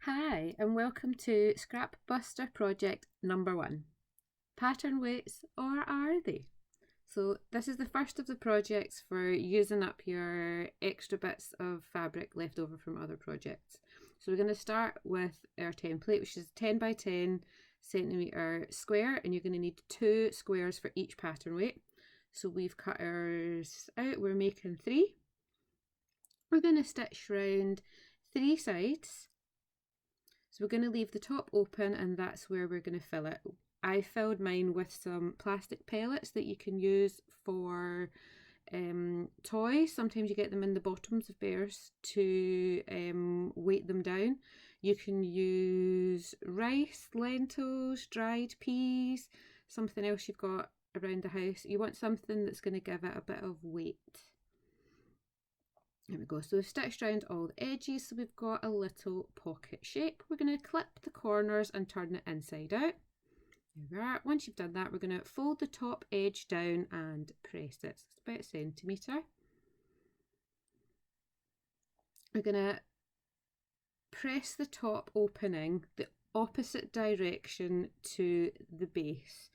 Hi and welcome to Scrap Buster project number 1. Pattern weights, or are they? So this is the first of the projects for using up your extra bits of fabric left over from other projects. So we're going to start with our template, which is 10 by 10 centimetre square, and you're going to need 2 squares for each pattern weight. So we've cut ours out, we're making 3. We're going to stitch round 3 sides. So we're going to leave the top open, and that's where we're going to fill it. I filled mine with some plastic pellets that you can use for toys. Sometimes you get them in the bottoms of bears to weight them down. You can use rice, lentils, dried peas, something else you've got around the house. You want something that's going to give it a bit of weight. There we go. So we've stitched around all the edges, so we've got a little pocket shape. We're going to clip the corners and turn it inside out. There we are. Once you've done that, we're going to fold the top edge down and press it. So it's about a centimetre. We're going to press the top opening the opposite direction to the base.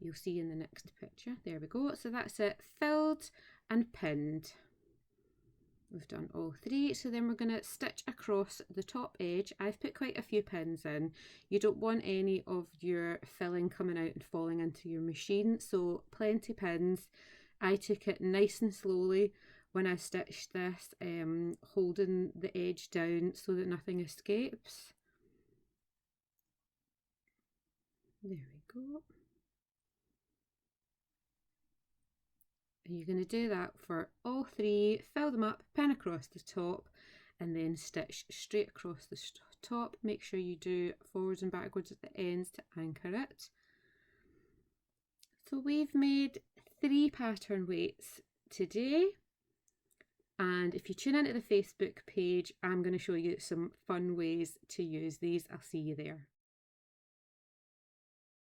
You'll see in the next picture. There we go. So that's it, filled and pinned. We've done all 3, so then we're going to stitch across the top edge. I've put quite a few pins in. You don't want any of your filling coming out and falling into your machine, so plenty pins. I took it nice and slowly when I stitched this, holding the edge down so that nothing escapes. There we go. And you're going to do that for all 3, fill them up, pin across the top, and then stitch straight across the top. Make sure you do forwards and backwards at the ends to anchor it. So we've made 3 pattern weights today, and if you tune into the Facebook page, I'm going to show you some fun ways to use these. I'll see you there.